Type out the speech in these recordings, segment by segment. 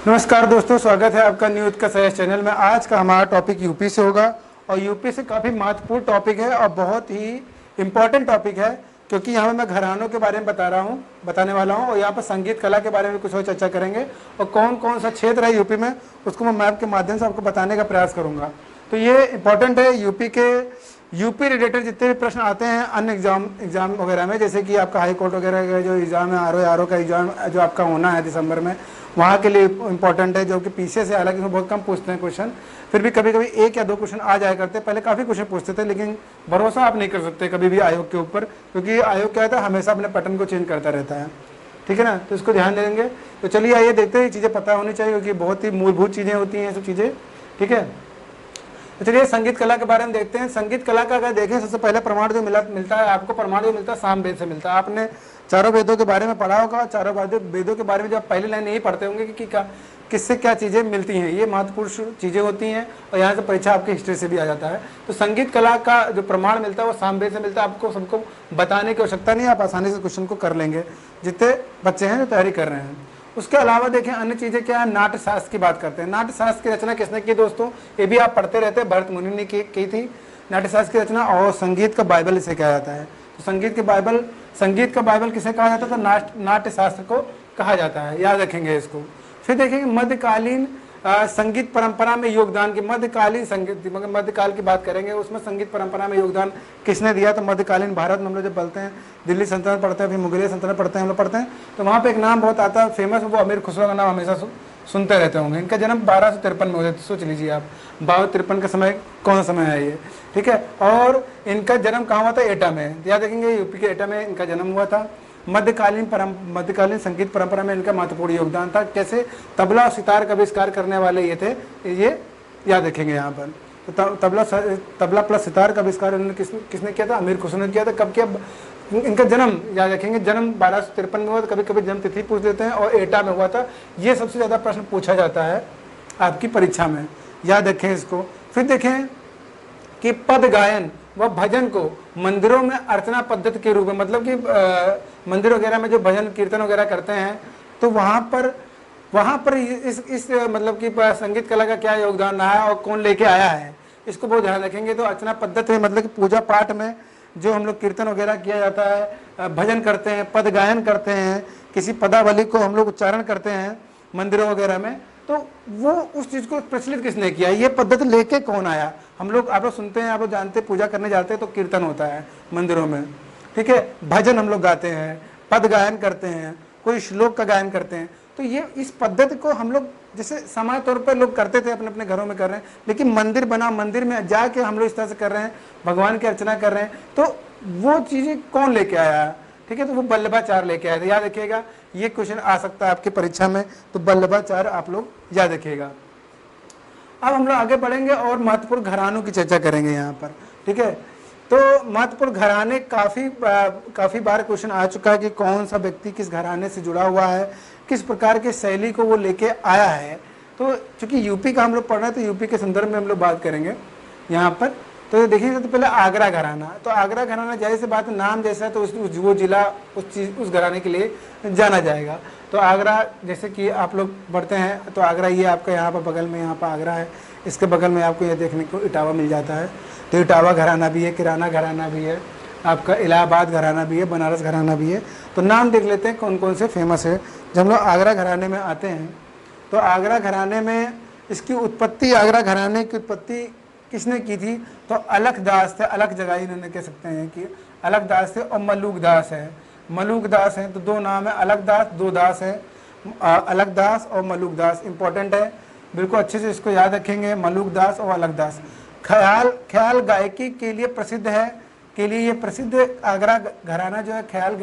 नमस्कार दोस्तों, स्वागत है आपका न्यूज का सजेस्ट चैनल में। आज का हमारा टॉपिक यूपी से होगा और यूपी से काफ़ी महत्वपूर्ण टॉपिक है और बहुत ही इम्पोर्टेंट टॉपिक है, क्योंकि यहाँ मैं घरानों के बारे में बताने वाला हूँ और यहाँ पर संगीत कला के बारे में कुछ और चर्चा करेंगे और कौन कौन सा क्षेत्र है यूपी में उसको मैं मैप के माध्यम से आपको बताने का प्रयास करूँगा। तो ये इम्पोर्टेंट है। यूपी रिलेटेड जितने भी प्रश्न आते हैं अन्य एग्जाम वगैरह में, जैसे कि आपका हाई कोर्ट वगैरह का जो एग्ज़ाम है, आर ओ का एग्ज़ाम जो आपका होना है दिसंबर में, वहाँ के लिए इंपॉर्टेंट है, जो कि पीछे से हालांकि बहुत कम पूछते हैं क्वेश्चन, फिर भी कभी कभी एक या दो क्वेश्चन आ जाया करते हैं। पहले काफ़ी क्वेश्चन पूछते थे, लेकिन भरोसा आप नहीं कर सकते कभी भी आयोग के ऊपर, क्योंकि आयोग क्या होता है, हमेशा अपने पैटर्न को चेंज करता रहता है। ठीक है ना, तो इसको ध्यान देंगे। तो चलिए आइए देखते हैं, ये चीज़ें पता होनी चाहिए क्योंकि बहुत ही मूलभूत चीज़ें होती हैं ये सब चीज़ें। ठीक है, तो चलिए संगीत कला के बारे में देखते हैं। संगीत कला का अगर देखें, सबसे पहले प्रमाण जो मिलता है आपको, प्रमाण जो मिलता है सामवेद से मिलता है। आपने चारों वेदों के बारे में पढ़ा होगा, चारों वेदों के बारे में जब पहली लाइन यही पढ़ते होंगे कि किससे क्या चीज़ें मिलती हैं, ये महत्वपूर्ण चीज़ें होती हैं और यहाँ से परीक्षा आपकी हिस्ट्री से भी आ जाता है। तो संगीत कला का जो प्रमाण मिलता है वो सामवेद से मिलता है। आपको सबको बताने की आवश्यकता नहीं है, आप आसानी से क्वेश्चन को कर लेंगे जितने बच्चे हैं जो तैयारी कर रहे हैं। उसके अलावा देखें अन्य चीज़ें क्या है, नाट्य शास्त्र की बात करते हैं। नाट्य शास्त्र की रचना किसने की दोस्तों, ये भी आप पढ़ते रहते हैं, भरत मुनि ने की थी नाट्य शास्त्र की रचना। और संगीत का बाइबल इसे कहा जाता है। तो संगीत का बाइबल किसे कहा जाता है, तो नाट्य शास्त्र को कहा जाता है, याद रखेंगे इसको। फिर देखेंगे मध्यकालीन संगीत परंपरा में योगदान की, मध्यकालीन संगीत, मगर मध्यकाल की बात करेंगे, उसमें संगीत परंपरा में योगदान किसने दिया, तो मध्यकालीन भारत में हम लोग जब पढ़ते हैं, दिल्ली सल्तनत पढ़ते हैं, फिर मुगलिया सल्तनत पढ़ते हैं, हम लोग पढ़ते हैं, तो वहाँ पे एक नाम बहुत आता है फेमस, वो अमीर खुसरो का नाम हमेशा सुनते रहते होंगे। इनका जन्म 1253 में हुआ था, सोच लीजिए आप 1253 का समय कौन सा समय है ये। ठीक है, और इनका जन्म कहाँ हुआ था, एटा में, याद रखेंगे, यूपी के एटा में इनका जन्म हुआ था। मध्यकालीन संगीत परंपरा में इनका महत्वपूर्ण योगदान था। कैसे, तबला और सितार का आविष्कार करने वाले ये थे, ये याद रखेंगे यहाँ पर। तो तबला प्लस सितार का आविष्कार किसने किया था, अमीर खुसरो ने किया था। कब किया, इनका जन्म याद रखेंगे, जन्म 1253 में हुआ था, कभी कभी जन्म तिथि पूछ देते हैं, और एटा में हुआ था। ये सबसे ज़्यादा प्रश्न पूछा जाता है आपकी परीक्षा में, याद रखें इसको। फिर देखें कि पद गायन व भजन को मंदिरों में अर्चना पद्धति के रूप में, मतलब कि मंदिर वगैरह में जो भजन कीर्तन वगैरह करते हैं, तो वहाँ पर इस मतलब कि संगीत कला का क्या योगदान रहा है और कौन लेके आया है, इसको बहुत ध्यान रखेंगे। तो अर्चना पद्धति में मतलब कि पूजा पाठ में जो हम लोग कीर्तन वगैरह किया जाता है, भजन करते हैं, पद गायन करते हैं, किसी पदावली को हम लोग उच्चारण करते हैं मंदिरों वगैरह में, तो वो उस चीज़ को प्रचलित किसने किया, ये पद्धति लेके कौन आया। आप लोग सुनते हैं, आप लोग जानते हैं, पूजा करने जाते हैं तो कीर्तन होता है मंदिरों में। ठीक है, भजन हम लोग गाते हैं, पद गायन करते हैं, कोई श्लोक का गायन करते हैं। तो ये इस पद्धति को हम लोग जैसे सामान्य तौर पर लोग करते थे, अपने अपने घरों में कर रहे हैं, लेकिन मंदिर बना, मंदिर में जाके हम लोग इस तरह से कर रहे हैं, भगवान की अर्चना कर रहे हैं, तो वो चीज़ें कौन लेके आया। ठीक है, तो वो वल्लभाचार्य लेके आए थे, याद रखिएगा, ये क्वेश्चन आ सकता है आपकी परीक्षा में, तो वल्लभाचार्य आप लोग याद रखिएगा। अब हम लोग आगे बढ़ेंगे और महत्वपूर्ण घरानों की चर्चा करेंगे यहाँ पर। ठीक है, तो महत्वपूर्ण घराने काफ़ी बार क्वेश्चन आ चुका है कि कौन सा व्यक्ति किस घराने से जुड़ा हुआ है, किस प्रकार की शैली को वो लेके आया है। तो चूंकि यूपी का हम लोग पढ़ रहे हैं, तो यूपी के संदर्भ में हम लोग बात करेंगे यहाँ पर। तो देखिए, तो पहले आगरा घराना, तो आगरा घराना जाहिर सी बात है, नाम जैसा है तो वो जिला उस घराने के लिए जाना जाएगा। तो आगरा, जैसे कि आप लोग बढ़ते हैं तो आगरा ये आपका यहाँ पर बगल में, यहाँ पर आगरा है, इसके बगल में आपको ये देखने को इटावा मिल जाता है। तो इटावा घराना भी है, किराना घराना भी है, आपका इलाहाबाद घराना भी है, बनारस घराना भी है। तो नाम देख लेते हैं कौन कौन से फेमस है। जब हम लोग आगरा घराने में आते हैं, तो आगरा घराने में इसकी उत्पत्ति, आगरा घराने की उत्पत्ति किसने की थी, तो अलखदास थे। अलख जगह इन्होंने कह सकते हैं कि अलखदास थे, और मलूकदास है, मलूकदास हैं। तो दो नाम है, अलखदास, दो दास है, अलखदास और मलूकदास। इंपॉर्टेंट है, बिल्कुल अच्छे से इसको याद रखेंगे, मलूकदास और अलखदास। ख्याल गायकी के लिए प्रसिद्ध है, के लिए ये प्रसिद्ध आगरा घराना जो है, ख्याल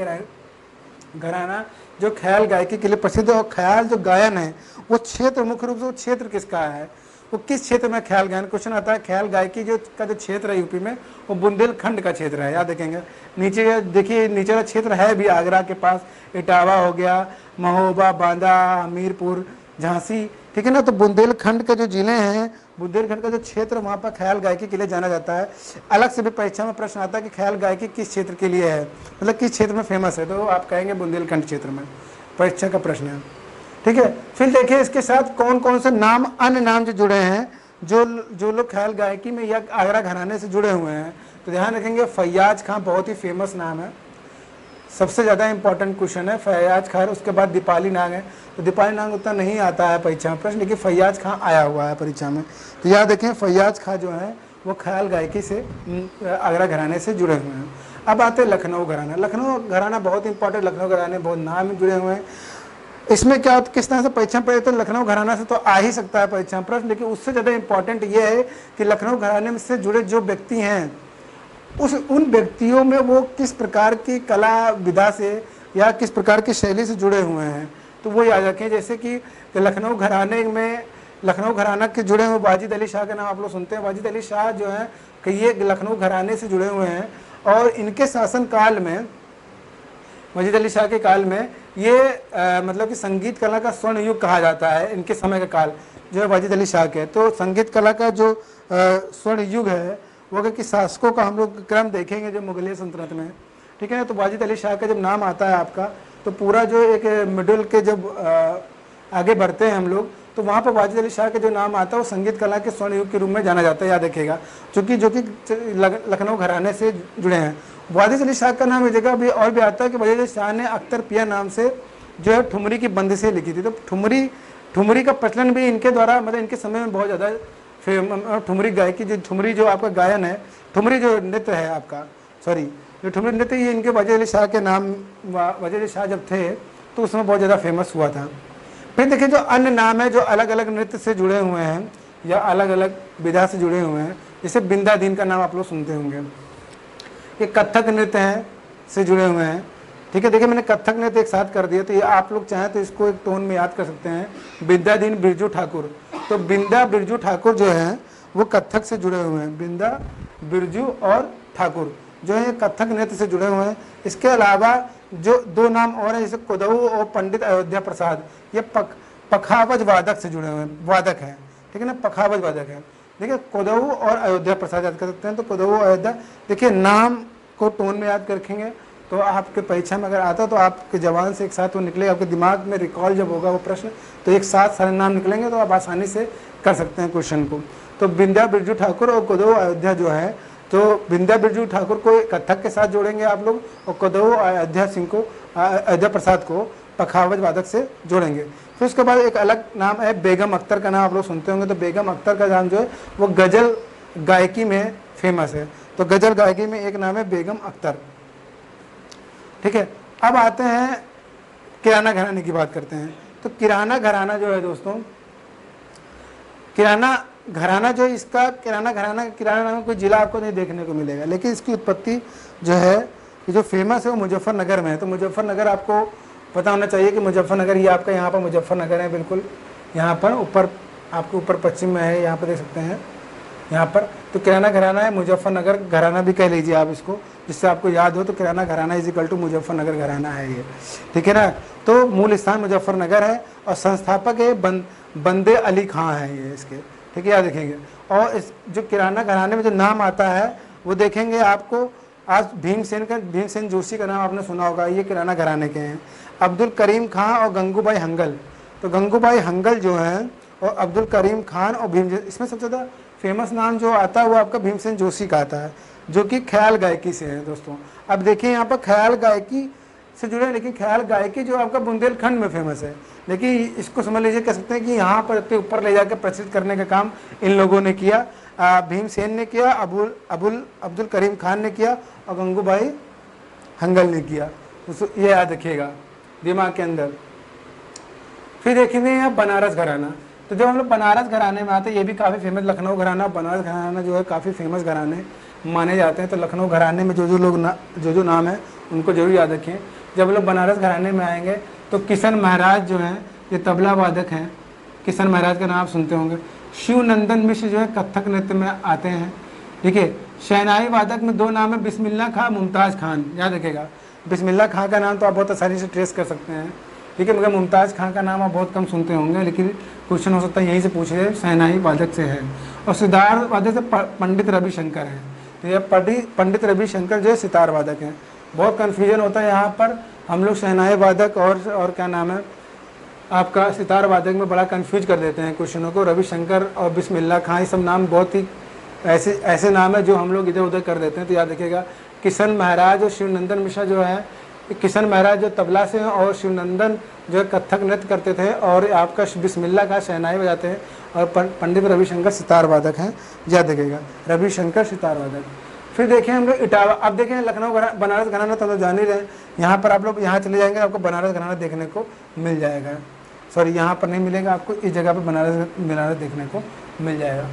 घराना जो ख्याल गायकी के लिए प्रसिद्ध है। और ख्याल जो गायन है वो क्षेत्र, मुख्य रूप से वो क्षेत्र किसका है, वो किस क्षेत्र में ख्याल गायन, क्वेश्चन आता है। ख्याल गायकी जो क्षेत्र है यूपी में, वो बुंदेलखंड का क्षेत्र है, याद रखेंगे। नीचे देखिए, नीचे का क्षेत्र है भी आगरा के पास, इटावा हो गया, महोबा, बांदा, हमीरपुर, झांसी। ठीक है ना, तो बुंदेलखंड के जो जिले हैं, बुंदेलखंड का जो क्षेत्र, वहाँ पर ख्याल गायकी के लिए जाना जाता है। अलग से भी परीक्षा में प्रश्न आता है कि ख्याल गायकी किस क्षेत्र के लिए है, मतलब किस क्षेत्र में फेमस है, तो आप कहेंगे बुंदेलखंड क्षेत्र में, परीक्षा का प्रश्न है। ठीक है। फिर देखिए इसके साथ कौन कौन से नाम, अन्य नाम जो जुड़े हैं, जो लोग ख्याल गायकी में या आगरा घराने से जुड़े हुए हैं। तो ध्यान रखेंगे, फैयाज खां बहुत ही फेमस नाम है, सबसे ज़्यादा इंपॉर्टेंट क्वेश्चन है फैयाज खान। उसके बाद दीपाली नाग है, तो दीपाली नाग उतना नहीं आता है परीक्षा में प्रश्न, लेकिन फैयाज खां आया हुआ है परीक्षा में। तो याद रखें फैयाज खां जो है वो ख्याल गायकी से आगरा घराने से जुड़े हुए हैं। अब आते हैं लखनऊ घराना। लखनऊ घराना बहुत इंपॉर्टेंट, लखनऊ घराने बहुत नाम जुड़े हुए हैं। इसमें क्या किस तरह से परीक्षा पड़े, तो लखनऊ घराना से तो आ ही सकता है परीक्षा प्रश्न, लेकिन उससे ज़्यादा इंपॉर्टेंट ये है कि लखनऊ घराने में से जुड़े जो व्यक्ति हैं उन व्यक्तियों में वो किस प्रकार की कला विधा से या किस प्रकार की शैली से जुड़े हुए हैं, तो वो याद रखें। जैसे कि लखनऊ घराने में, लखनऊ घराना के जुड़े हुए वाजिद अली शाह का नाम आप लोग सुनते हैं। वाजिद अली शाह जो है कि ये लखनऊ घराने से जुड़े हुए हैं, और इनके शासन काल में, वाजिद अली शाह के काल में ये मतलब कि संगीत कला का स्वर्ण युग कहा जाता है। इनके समय का काल जो है वाजिद अली शाह के, तो संगीत कला का जो स्वर्ण युग है वो कि शासकों का हम लोग क्रम देखेंगे जो मुगलिया सल्तनत में, ठीक है ना। तो वाजिद अली शाह का जब नाम आता है आपका, तो पूरा जो एक मिडिल के जब आगे बढ़ते हैं हम लोग, तो वहाँ पर वाजिद अली शाह के जो नाम आता है वो संगीत कला के स्वर्ण युग के रूप में जाना जाता है, याद रखिएगा, जो कि लखनऊ घराने से जुड़े हैं। वाजिद अली शाह का नाम एक जगह भी और भी आता है कि वाजिद अली शाह ने अख्तर पिया नाम से जो है ठुमरी की बंदिशें लिखी थी। तो ठुमरी का प्रचलन भी इनके द्वारा, मतलब इनके समय में बहुत ज़्यादा ठुमरी गायकी, जो ठुमरी जो आपका गायन है, ठुमरी जो नृत्य है आपका, सॉरी जो ठुमरी नृत्य, ये इनके वाजिद अली शाह के नाम, वाजिद अली शाह जब थे तो उसमें बहुत ज़्यादा फेमस हुआ था। फिर देखिए जो अन्य नाम है जो अलग अलग नृत्य से जुड़े हुए हैं या अलग अलग विधा से जुड़े हुए हैं, जैसे बिंदा दीन का नाम आप लोग सुनते होंगे, ये कथक नृत्य हैं से जुड़े हुए हैं, ठीक है। देखिए मैंने कथक नृत्य एक साथ कर दिया, तो ये आप लोग चाहें तो इसको एक टोन में याद कर सकते हैं। बिंदा दीन बिरजू ठाकुर, तो बिंदा बिरजू ठाकुर जो है वो कथक से जुड़े हुए हैं। बिंदा बिरजू और ठाकुर जो है कथक नृत्य से जुड़े हुए हैं। इसके अलावा जो दो नाम और हैं, जैसे कोदऊ और पंडित अयोध्या प्रसाद, ये पखावज वादक से जुड़े हुए हैं, वादक हैं, ठीक है ना, पखावज वादक है। देखिए कोदऊ और अयोध्या प्रसाद याद कर सकते हैं। तो कोदऊ अयोध्या, देखिए नाम को टोन में याद रखेंगे तो आपके परीक्षा में अगर आता तो आपके जवान से एक साथ वो निकलेगा, आपके दिमाग में रिकॉल जब होगा वो प्रश्न, तो एक साथ सारे नाम निकलेंगे, तो आप आसानी से कर सकते हैं क्वेश्चन को। तो बिंदा बिरजू ठाकुर और कोदऊ अयोध्या जो है, तो बिंदा बिरजू ठाकुर को कथक के साथ जोड़ेंगे आप लोग, और कोदऊ अयोध्या सिंह को, अयोध्या प्रसाद को पखावज वादक से जोड़ेंगे। फिर उसके बाद एक अलग नाम है बेगम अख्तर का नाम आप लोग सुनते होंगे। तो बेगम अख्तर का नाम जो है वो गज़ल गायकी में फेमस है। तो गज़ल गायकी में एक नाम है बेगम अख्तर, ठीक है। अब आते हैं किराना घराने की बात करते हैं। तो किराना घराना जो है दोस्तों, किराना घराना जो है, इसका किराना नाम में कोई जिला आपको नहीं देखने को मिलेगा, लेकिन इसकी उत्पत्ति जो है ये जो फेमस है वो मुजफ्फरनगर में है। तो मुजफ्फरनगर आपको पता होना चाहिए कि मुजफ्फरनगर ये आपका यहाँ पर मुजफ्फरनगर है, बिल्कुल यहाँ पर ऊपर, आपके ऊपर पश्चिम में है, यहाँ पर देख सकते हैं यहाँ पर। तो किराना घराना है, मुजफ्फरनगर घराना भी कह लीजिए आप इसको, जिससे आपको याद हो। तो किराना घराना इजिकल टू मुजफ्फरनगर घराना है ये, ठीक है ना। तो मूल स्थान मुजफ्फरनगर है और संस्थापक है बंदे अली खां है ये इसके, ठीक है, याद रखेंगे। और इस जो किराना घराने में जो नाम आता है वो देखेंगे आपको, आज भीमसेन जोशी का नाम आपने सुना होगा, ये किराना घराने के हैं। अब्दुल करीम खां और गंगूबाई हंगल, तो गंगूबाई हंगल जो हैं और अब्दुल करीम खान और इसमें सबसे ज़्यादा फेमस नाम जो आता है वो आपका भीमसेन जोशी का आता है, जो कि ख्याल गायकी से है दोस्तों। अब देखिए यहाँ पर ख्याल गायकी से जुड़े, लेकिन ख्याल गायकी जो आपका बुंदेलखंड में फेमस है, लेकिन इसको समझ लीजिए, कह सकते हैं कि यहाँ पर इतने ऊपर ले जाकर प्रसिद्ध करने का काम इन लोगों ने किया। भीमसेन ने किया, अब्दुल करीम खान ने किया और गंगूबाई हंगल ने किया। ये याद रखिएगा दिमाग के अंदर। फिर देखेंगे यहाँ बनारस घराना। तो जब हम लोग बनारस घराने में आते हैं, ये भी काफ़ी फेमस, लखनऊ घराना बनारस घराना जो है काफ़ी फेमस घराने माने जाते हैं। तो लखनऊ घराने में जो नाम है उनको जरूर याद रखें। जब लोग बनारस घराने में आएंगे तो किशन महाराज जो हैं ये तबला वादक हैं, किशन महाराज का नाम आप सुनते होंगे। शिवनंदन मिश्र जो है कथक नृत्य में आते हैं, ठीक है। शहनाई वादक में दो नाम है, बिस्मिल्लाह खां, मुमताज़ खान, याद रखेगा। बिस्मिल्लाह खां का नाम तो आप बहुत आसानी से ट्रेस कर सकते हैं, ठीक है, मगर मुमताज़ खां का नाम आप बहुत कम सुनते होंगे, लेकिन क्वेश्चन हो सकता है यहीं से पूछे, शहनाई वादक से है। और सितार वादक से पंडित रविशंकर हैं। तो यह पंडित रविशंकर जो है सितार वादक हैं। बहुत कन्फ्यूजन होता है यहाँ पर, हम लोग शहनाई वादक और क्या नाम है, आपका सितार वादक में बड़ा कंफ्यूज कर देते हैं क्वेश्चनों को। रविशंकर और बिस्मिल्लाह खां, ये सब नाम बहुत ही ऐसे नाम है जो हम लोग इधर उधर कर देते हैं। तो याद रखिएगा, किशन महाराज और शिवनंदन मिश्रा जो है, किशन महाराज जो तबला से हैं और शिवनंदन जो है कथक नृत्य करते थे, और आपका बिस्मिल्लाह खां शहनाई बजाते हैं, और पंडित रविशंकर सितार वादक हैं। याद रखिएगा, रविशंकर सितार वादक। फिर देखें हम लोग इटावा। अब देखें लखनऊ बनारस घराना तो हम जान ही रहे हैं। यहाँ पर आप लोग यहाँ चले जाएंगे, आपको बनारस घराना देखने को मिल जाएगा। सॉरी, यहाँ पर नहीं मिलेगा आपको, इस जगह पर बनारस देखने को मिल जाएगा।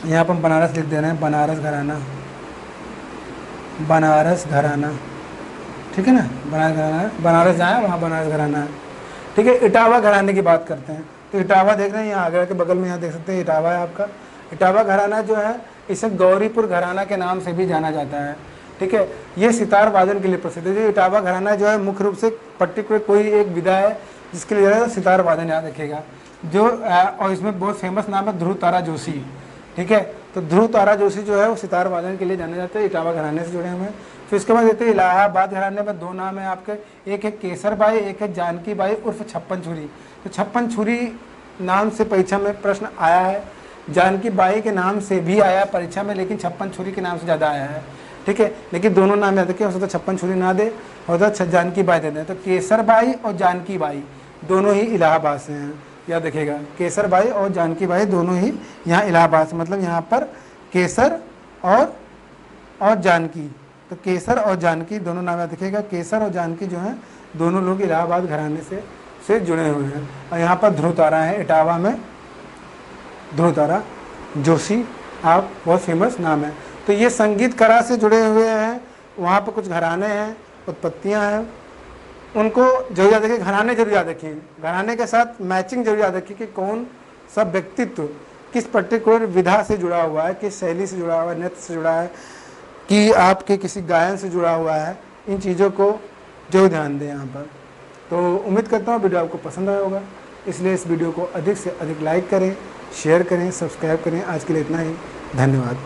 यहाँ पर हम बनारस लिख दे रहे हैं, बनारस घराना, बनारस घराना, ठीक है ना। बनारस घराना, बनारस जाए वहाँ बनारस घराना है, ठीक है। इटावा घराने की बात करते हैं तो इटावा देख रहे हैं, यहाँ आगरा के बगल में, यहाँ देख सकते हैं इटावा है आपका। इटावा घराना जो है, इसे गौरीपुर घराना के नाम से भी जाना जाता है, ठीक है। ये सितार वादन के लिए प्रसिद्ध है। जो इटावा घराना जो है मुख्य रूप से पर्टिकुलर कोई एक विधा है जिसके लिए सितार वादन, याद रखिएगा। जो और इसमें बहुत फेमस नाम है ध्रुव तारा जोशी, ठीक है। तो ध्रुव तारा जोशी जो है वो सितार वादन के लिए जाने जाते हैं, इटावा घराने से जुड़े हुए हैं। फिर इसके बाद देते हैं इलाहाबाद घराने में दो नाम है आपके, एक है केसर बाई, एक है जानकी बाई उर्फ छप्पन छुरी। तो छप्पन छुरी नाम से परीक्षा में प्रश्न आया है, जानकी बाई के नाम से भी आया परीक्षा में, लेकिन छप्पन छुरी के नाम से ज़्यादा आया है, ठीक है। लेकिन दोनों नाम याद रखिए, हो सकता है छप्पन छुरी ना दे, हो सकता जानकी बाई दे दें। तो केसर बाई और जानकी बाई दोनों ही इलाहाबाद से हैं, याद रखिएगा। केसर बाई और जानकी बाई दोनों ही यहाँ इलाहाबाद से, मतलब यहाँ पर केसर और जानकी, तो केसर और जानकी दोनों नाम याद रखिएगा। केसर और जानकी जो हैं दोनों लोग इलाहाबाद घराने से जुड़े हुए हैं। और यहाँ पर ध्रुव तारा है, इटावा में ध्रुव तारा जोशी आप बहुत फेमस नाम है। तो ये संगीत कला से जुड़े हुए हैं, वहाँ पर कुछ घराने हैं, उत्पत्तियाँ हैं, उनको जरूर याद रखिए। घराने जरूर याद रखिए, घराने के साथ मैचिंग जरूर याद रखिए कि कौन सा व्यक्तित्व किस पर्टिकुलर विधा से जुड़ा हुआ है, किस शैली से जुड़ा हुआ है, नृत्य से जुड़ा है, कि आपके किसी गायन से जुड़ा हुआ है। इन चीज़ों को जरूर ध्यान दें यहाँ पर। तो उम्मीद करता हूँ वीडियो आपको पसंद आया होगा, इसलिए इस वीडियो को अधिक से अधिक लाइक करें, शेयर करें, सब्सक्राइब करें। आज के लिए इतना ही, धन्यवाद।